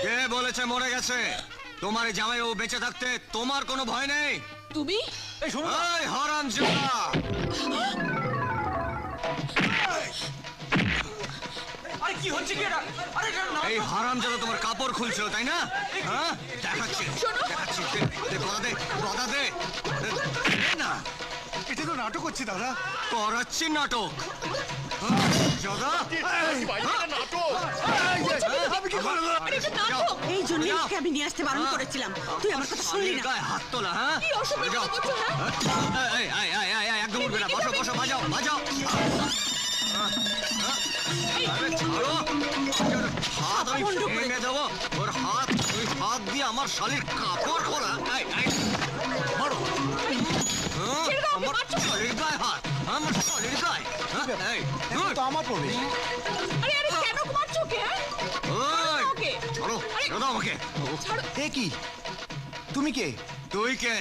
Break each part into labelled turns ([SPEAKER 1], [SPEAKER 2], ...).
[SPEAKER 1] কে বলেছে মরে গেছে? তোমার এই জামাই ও বেঁচে থাকতে তোমার কোনো ভয় নেই?
[SPEAKER 2] তুমি
[SPEAKER 1] এই হারামজাদা!
[SPEAKER 3] আরে কি হচ্ছে কি এটা? আরে
[SPEAKER 1] এই হারামজাদা তোমার কাপড় খুলছিল তাই না? হ্যাঁ, দেখাচ্ছি দেখাচ্ছি। গদা দে না।
[SPEAKER 4] এটা তো নাটক হচ্ছে দাদা।
[SPEAKER 1] করাচ্ছি নাটক।
[SPEAKER 2] এই জন্য আমি নিয়ে আসতে বারণ করেছিলাম, তুই আমার কথা শুনলি না।
[SPEAKER 1] গায়ে হাত তোলা, হ্যাঁ? একদম উঠবে না, বসো বসো, বাজাও বাজাও। আরে ছাড়ো, হাত আমি ভেঙে দেবো। ওর হাত, ওই হাত দিয়ে আমার শালীর কাপড় খোলা। মারো। আমার শালীর গায়ে হাত, আমার শালীর গায়ে।
[SPEAKER 4] তো আমার প্রবেশ।
[SPEAKER 2] আরে আরে কেন মারছো ওকে?
[SPEAKER 1] ওই ছাড়ো, ছাড়ো আমাকে।
[SPEAKER 4] এ কি? তুমি কে?
[SPEAKER 1] তুই কে?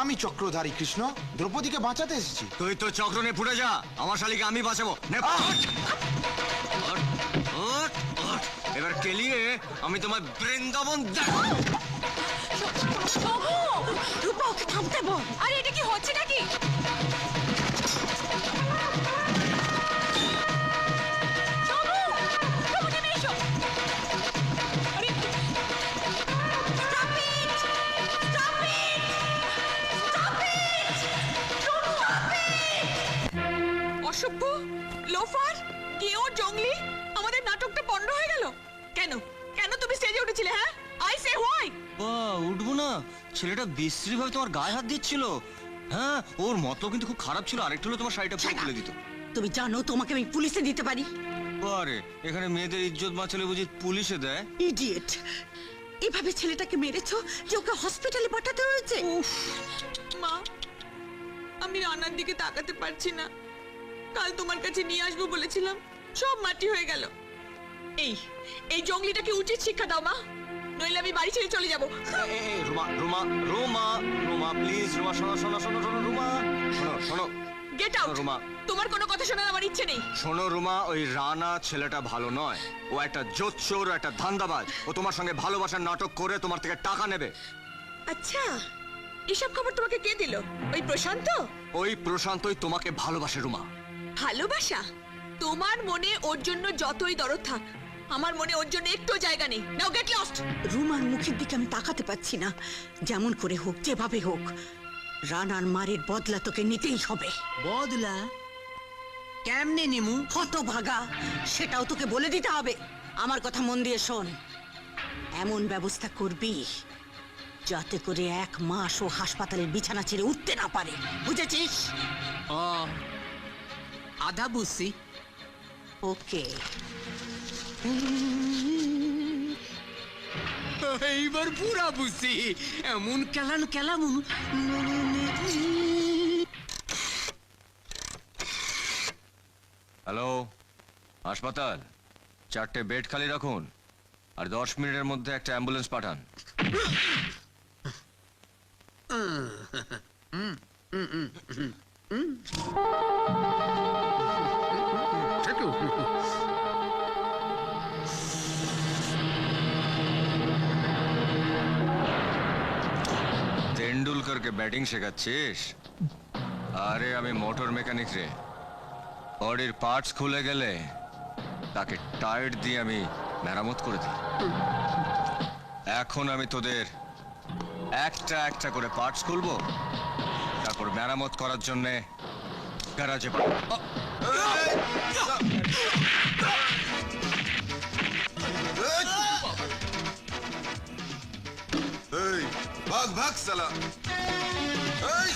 [SPEAKER 4] আমি চক্রধারী কৃষ্ণ, দ্রৌপদীকে বাঁচাতে এসেছি।
[SPEAKER 1] তুই তো চক্র নিয়ে ফুটে যা, আমার শালীকে আমি বাঁচাবো। এবার কেলিয়ে আমি তোমার বৃন্দাবন দেখাবো।
[SPEAKER 2] রূপা, ওকে থামতে বল। আরে এটা কি হচ্ছে নাকি? অসভ্য, লোফার, কেউ জঙ্গলি, আমাদের নাটকটা পণ্ড হয়ে গেল। কেন কেন তুমি স্টেজে উঠেছিলে? হ্যাঁ, আই সে হোয়াই?
[SPEAKER 1] উঠবো না? ছেলেটা বিশ্রী ভাবে তোমার গায়ে হাত দিচ্ছিল। হ্যাঁ, ওর মতো কিন্তু খুব খারাপ ছিল। আরেকটু হলে তোমার শাড়িটা পুরো খুলে দিত।
[SPEAKER 2] তুমি জানো তোমাকে আমি পুলিশে দিতে পারি।
[SPEAKER 1] আরে এখানে মেয়েদের ইজ্জত বাঁচালে বুঝি পুলিশে দেয়?
[SPEAKER 2] ইডিয়েট, এভাবে ছেলেটাকে মেরেছো যে ওকে হসপিটালে পাঠাতে হয়েছে। মা, আমি রান্নার দিকে তাকাতে পারছি না। কাল তোমার কাছে নিয়ে আসবো বলেছিলাম, সব মাটি হয়ে গেল। এই এই জঙ্গলিটাকে উচিত শিক্ষা দাও মা, নইলে আমি বাড়ি ছেড়ে চলে যাবো।
[SPEAKER 1] রুমা রুমা রুমা রুমা প্লিজ, রুমা শোনো শোনো শোনো শোনো, রুমা শোনো শোনো।
[SPEAKER 2] গেট আউট রুমা, তোমার কোনো কথা শোনার আমার ইচ্ছে নেই।
[SPEAKER 1] শোনো রুমা, ওই রানা ছেলেটা ভালো নয়। ও একটা জোচ্চোর, একটা ধান্দাবাজ। ও তোমার সঙ্গে ভালোবাসার নাটক করে তোমার থেকে টাকা নেবে।
[SPEAKER 2] আচ্ছা, এসব খবর তোমাকে কে দিল? ওই প্রশান্ত?
[SPEAKER 1] ওই প্রশান্তই তোমাকে ভালোবাসে রুমা।
[SPEAKER 2] ভালোবাসা? তোমার মনে ওর জন্য যতই দরদ থাক, আমার মনে ওর জন্য একটু জায়গা নেই। Now get lost. রুমার মুখের দিকে আমি তাকাতে পাচ্ছি না। যেমন করে হোক, যেভাবে হোক, রানার মারের বদলা তোকে নিতেই হবে।
[SPEAKER 5] বদলা কেমনে নিমু?
[SPEAKER 2] হতভাগা, সেটাও তোকে বলে দিতে হবে। আমার কথা মন দিয়ে শোন। এমন ব্যবস্থা করবি যাতে করে 1 মাস ও হাসপাতালের বিছানা ছেড়ে উঠতে না পারে, বুঝেছিস?
[SPEAKER 5] ও আধা বুঝছি।
[SPEAKER 2] ওকে।
[SPEAKER 5] এইবার পুরা বুঝছি। এমন কেলাম।
[SPEAKER 1] হ্যালো, হাসপাতাল, 4টে বেড খালি রাখুন আর 10 মিনিটের মধ্যে একটা অ্যাম্বুলেন্স পাঠান। তেন্ডুলকরকে ব্যাটিং শেখাচ্ছিস? আরে আমি মোটর মেকানিক রে। বডির পার্টস খুলে গেলে তাকে টায়ার দিয়ে আমি মেরামত করে দিই। এখন আমি তোদের একটা একটা করে পার্টস খুলবো, তারপর মেরামত করার জন্য গ্যারাজে পাঠাবো।
[SPEAKER 6] এই ভাগ ভাগ সালা। এই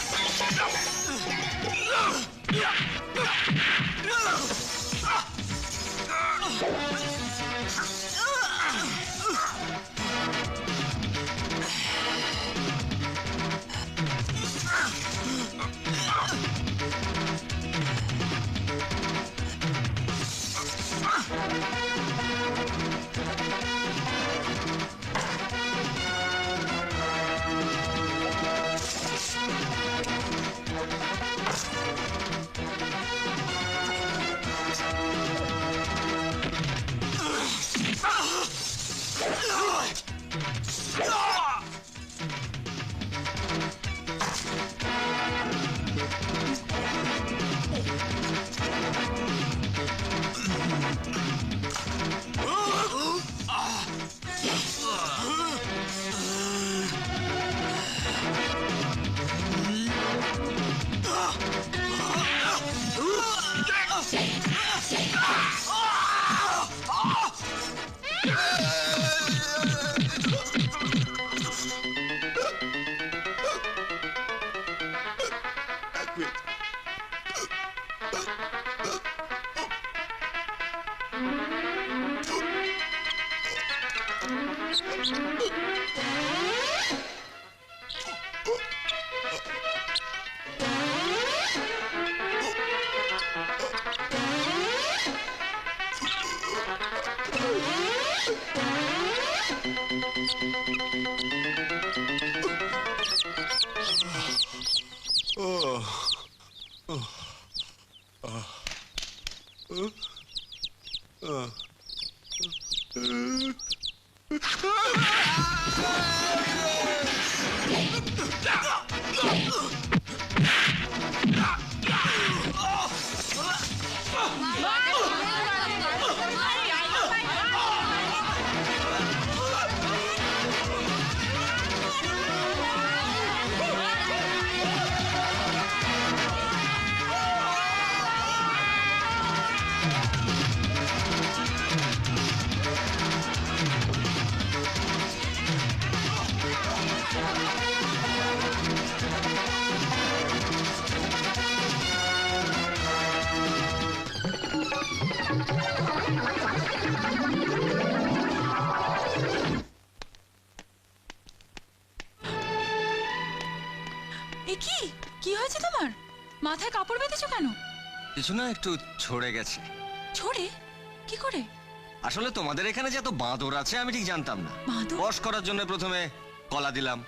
[SPEAKER 6] এক মিনিট।
[SPEAKER 2] এ কি কি হয়েছে তোমার? মাথায় কাপড় বেঁধেছো কেন?
[SPEAKER 1] কিছু না, একটু ছড়ে গেছে।
[SPEAKER 2] ছড়ে? কি করে?
[SPEAKER 1] আসলে তোমাদের এখানে যে এত বাঁদর আছে আমি ঠিক জানতাম না।
[SPEAKER 2] বাঁদর?
[SPEAKER 1] বশ করার জন্য প্রথমে কলা দিলাম,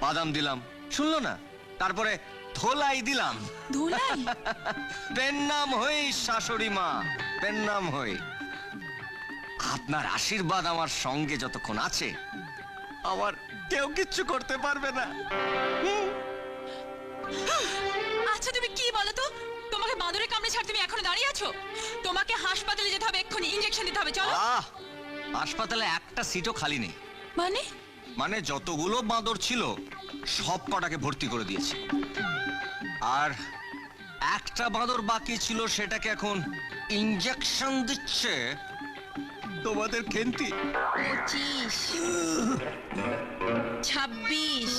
[SPEAKER 1] বাদাম দিলাম, শুনলো না, তারপরে ধোলাই দিলাম।
[SPEAKER 2] ধোলাই?
[SPEAKER 1] পেন নাম হই শাশুড়ি মা, পেন নাম হই। আপনার আশীর্বাদ আমার সঙ্গে যতক্ষণ আছে আমার কেউ কিচ্ছু করতে পারবে না।
[SPEAKER 2] আচ্ছা তুমি কি বলো তো, তোমাকে বাঁদরের কামড়ে ছাড় তুমি এখনো দাঁড়িয়ে আছো? তোমাকে হাসপাতালে যেতে হবে, এক্ষুনি ইনজেকশন দিতে হবে, চলো।
[SPEAKER 1] আহ, হাসপাতালে একটা সিটও খালি নেই।
[SPEAKER 2] মানে?
[SPEAKER 1] মানে যতগুলো বাঁদর ছিল সব কটাকে ভর্তি করে দিয়েছে, আর একটা বাঁদর বাকি ছিল, সেটাকে এখন ইনজেকশন দিচ্ছে তোমাদের খেন্তি।
[SPEAKER 2] 25 26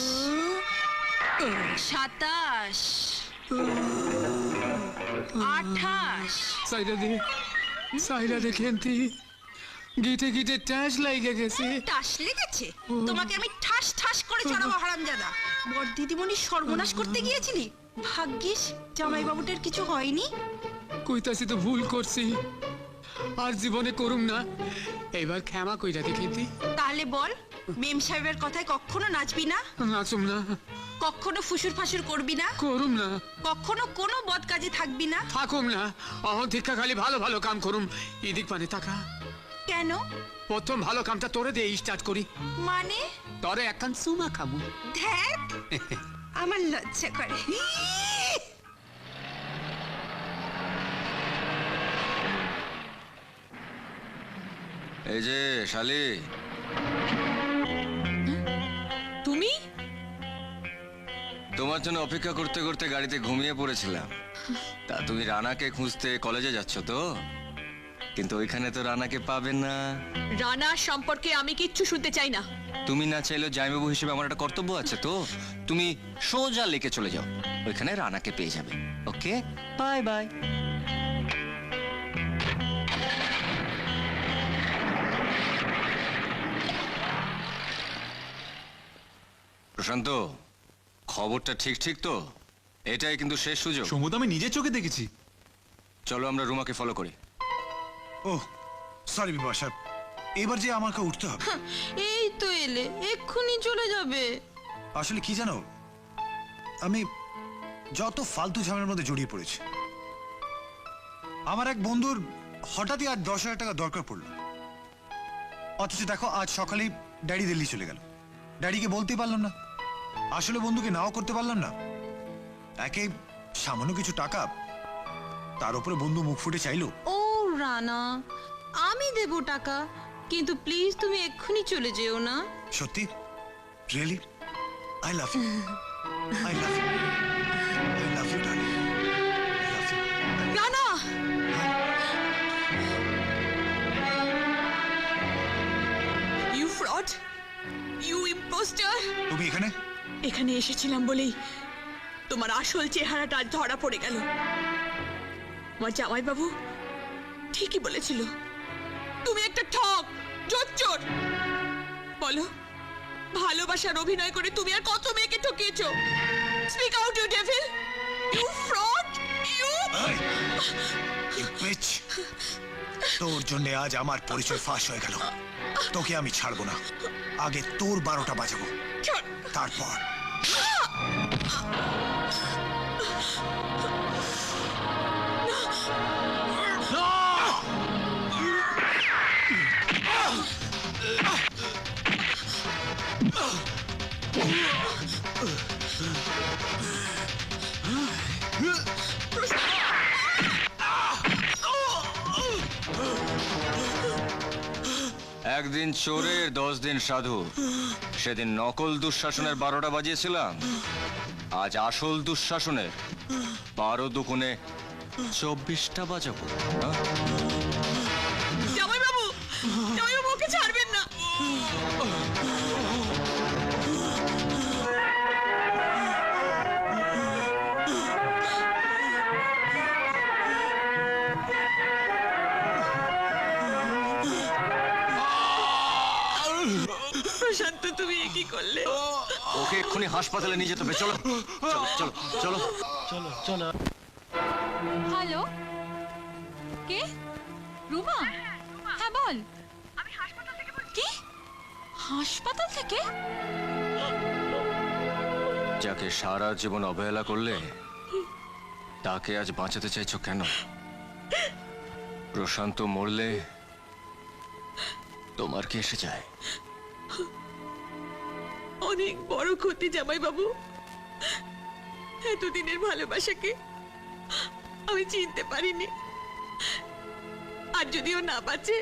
[SPEAKER 2] 27 28
[SPEAKER 5] সাইরা দে খেন্তি, গিটে গিটে ট্যাস লাইগে গেছে।
[SPEAKER 7] টাস লেগেছে? তোমাকে আমি ঠাস ঠাস করে চড়াবো হারামজাদা। বড় দিদিমণি সর্বনাশ করতে গিয়েছিলি, ভাগ্যিস জামাইবাবুটার কিছু হয়নি।
[SPEAKER 5] কইতাছি তো ভুল করছি, আর জীবনে করুম না, এবার ক্ষমা কইরা দে খেন্তি।
[SPEAKER 7] তাহলে বল, মেম সাহেবের কথায় কখনো নাচবি না,
[SPEAKER 5] নাচুম না,
[SPEAKER 7] কখনো ফুসুর ফাসুর করবি না,
[SPEAKER 5] করুম না,
[SPEAKER 7] কখনো কোনো বদ কাজে থাকবি না।
[SPEAKER 5] থাকুম না, অহধিকা খালি ভালো ভালো কাম করুম। এদিক পানে তাকা,
[SPEAKER 7] কেন?
[SPEAKER 5] প্রথম ভালো কামটা তোরে দিয়ে স্টার্ট করি।
[SPEAKER 7] মানে?
[SPEAKER 5] তরে একখান সুমা খামু।
[SPEAKER 7] ধ্যাত, আমার লজ্জা করে।
[SPEAKER 1] এই যে শালি,
[SPEAKER 2] তুমি?
[SPEAKER 1] তোমার জন্য অপেক্ষা করতে করতে গাড়িতে ঘুমিয়ে পড়েছিলাম। তা তুমি রানাকে খুঁজতে কলেজে যাচ্ছ তো? কিন্তু ওইখানে তো রানাকে পাবে না।
[SPEAKER 2] রানা সম্পর্কে আমি কিচ্ছু শুনতে চাই না।
[SPEAKER 1] তুমি না চাইলেও জামাইবাবু হিসেবে আমার একটা কর্তব্য আছে তো। তুমি সোজা লেকে চলে যাও, ওইখানে রানাকে পেয়ে যাবে। ওকে, বাই বাই। প্রশান্ত, খবরটা ঠিক ঠিক তো? এটাই কিন্তু শেষ সুযোগ।
[SPEAKER 8] সমুদ আমি নিজের চোখে দেখেছি।
[SPEAKER 1] চলো আমরা রুমাকে ফলো করি।
[SPEAKER 8] ও সরি বিপাশা, এবার যে আমাকে উঠতে হবে।
[SPEAKER 2] এই তো এলে, এক্ষুনি চলে যাবে।
[SPEAKER 8] আসলে কি জানো, আমি যত ফালতু ঝামেলার মধ্যে জড়িয়ে পড়েছি। আমার এক বন্ধুর হঠাৎই আজ 10,000 টাকা দরকার পড়লো, অথচ দেখো আজ সকালেই ড্যাডি দিল্লি চলে গেল। ড্যাডিকে বলতেই পারলাম না, আসলে বন্ধুকে নাও করতে পারলাম না। একে সামান্য কিছু টাকা, তার উপরে বন্ধু মুখ ফুটে চাইলো।
[SPEAKER 2] ও রানা, আমি দেব টাকা, কিন্তু প্লিজ তুমি এক্ষুনি চলে যেও না।
[SPEAKER 8] সত্যি? Really? I love you, I love you, I love you darling, I love you.
[SPEAKER 2] Rana! Poster
[SPEAKER 8] তুমি এখানে?
[SPEAKER 2] এখানে এসেছিলাম বলেই তোমার আসল চেহারাটা আজ ধরা পড়ে গেল। আমার জামাইবাবু ঠিকই বলেছিল, তুমি একটা ঠক, জোচ্চোর। বলো, ভালোবাসার অভিনয় করে তুমি আর কত মেয়েকে ঠকিয়েছো? Speak out you devil, you fraud, you.
[SPEAKER 8] You bitch! তোর জন্য আজ আমার পরিচয় ফাঁস হয়ে গেল। তোকে আমি ছাড়বো না। আগে তোর 12টা বাজাবো, তারপর
[SPEAKER 1] একদিন চোরের 10 দিন সাধু। সেদিন নকল দুঃশাসনের 12টা বাজিয়েছিলাম, আজ আসল দুঃশাসনের 12 দুগুণে 24টা বাজাবো। হ্যাঁ?
[SPEAKER 2] জামাইবাবু, জামাইবাবু ওকে ছাড়বেন না। প্রশান্ত, তুমি এ কি করলে?
[SPEAKER 1] ওকে এক্ষুনি হাসপাতালে নিয়ে যেতে হবে। চলো চলো চলো চলো।
[SPEAKER 9] হ্যালো, কে? রুমা? হ্যাঁ বল। কি? হাসপাতাল থেকে?
[SPEAKER 1] যাকে সারা জীবন অবহেলা করলে তাকে আজ বাঁচাতে চাইছো কেন? প্রশান্ত মরলে তোমার কি এসে যায়?
[SPEAKER 2] অনেক বড় ক্ষতি জামাইবাবু। এতদিনের ভালোবাসাকে আমি চিনতে পারিনি। আর যদিও না বাঁচে,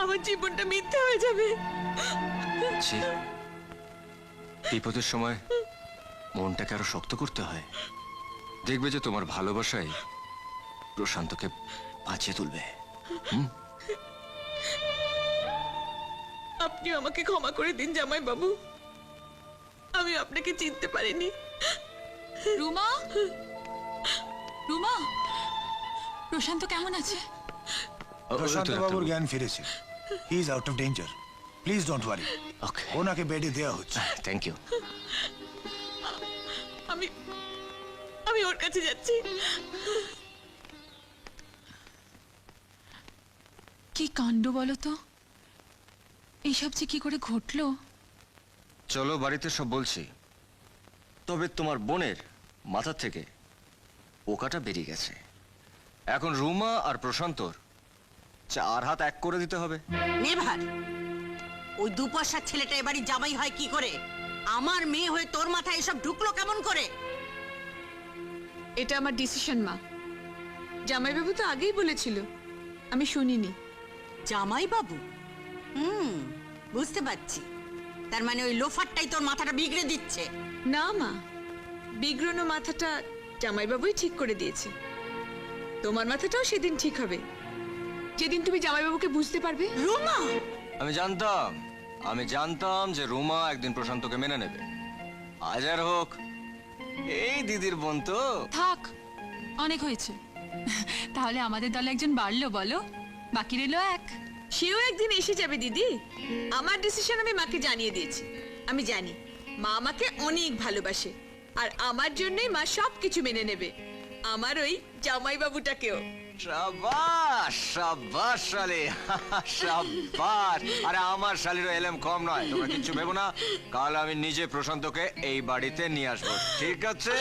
[SPEAKER 2] আমার জীবনটা মিথ্যে হয়ে যাবে।
[SPEAKER 1] ছি, বিপদের সময় মনটাকে আরো শক্ত করতে হয়। দেখবে যে তোমার ভালোবাসায় প্রশান্তকে বাঁচিয়ে তুলবে।
[SPEAKER 2] আপনি আমাকে ক্ষমা করে দিন জামাইবাবু, আমি আপনাকে চিনতে পারিনি।
[SPEAKER 9] রুমা? রুমা, প্রশান্ত কেমন আছে?
[SPEAKER 8] প্রশান্ত বাবুর জ্ঞান ফিরেছে। He is out of danger. Please don't worry.
[SPEAKER 1] Okay,
[SPEAKER 8] ওনাকে বেডে দেওয়া হচ্ছে।
[SPEAKER 1] Thank you.
[SPEAKER 2] আমি আমি ওর কাছে যাচ্ছি।
[SPEAKER 9] কি কাণ্ড বলো তো, এইসব যে কি করে ঘটলো?
[SPEAKER 1] চলো বাড়িতে সব বলছি। তবে তোমার বোনের মাথা থেকে পোকাটা বেরিয়ে গেছে। এখন রুমা আর প্রশান্তর 4 হাত এক করে দিতে হবে।
[SPEAKER 7] নেভার। ওই দুপয়সার ছেলেটা এবারই জামাই হয় কি করে? আমার মেয়ে হয়ে তোর মাথায় এসব ঢুকলো কেমন করে?
[SPEAKER 2] এটা আমার ডিসিশন মা। জামাইবাবু তো আগেই বলেছিল, আমি শুনিনি।
[SPEAKER 7] জামাই বাবু? বুঝতে পারছি। তার মানে ওই লোফারটাই তোর মাথাটা বিগড়ে দিচ্ছে।
[SPEAKER 2] না মা, বিগ্রনো মাথাটা জামাইবাবুই ঠিক করে দিয়েছে। তোমার মাথাটাও সেদিন ঠিক হবে, যেদিন তুমি জামাইবাবুকে বুঝতে পারবে।
[SPEAKER 7] রুমা!
[SPEAKER 1] আমি জানতাম যে রুমা একদিন প্রশান্তকে মেনে নেবে। আজ আর হোক, এই দিদির বোন তো।
[SPEAKER 9] থাক, অনেক হয়েছে। তাহলে আমাদের দলে একজন বাড়লো বলো, বাকি রইল এক।
[SPEAKER 2] সেও একদিন এসে যাবে দিদি। আমার ডিসিশন আমি মাকে জানিয়ে দিয়েছি। আমি জানি মা আমাকে অনেক ভালোবাসে, আর আমার জন্যই মা সবকিছু মেনে নেবে, আমার ওই জামাইবাবুটাকেও।
[SPEAKER 1] শাবাশ শাবাশ শালি, শাবাশ। আরে আমার শালিরও এলেম কম নয়, তোমরা কিচ্ছু ভেবো না। কাল আমি নিজে প্রশান্তকে এই বাড়িতে নিয়ে আসবো, ঠিক আছে?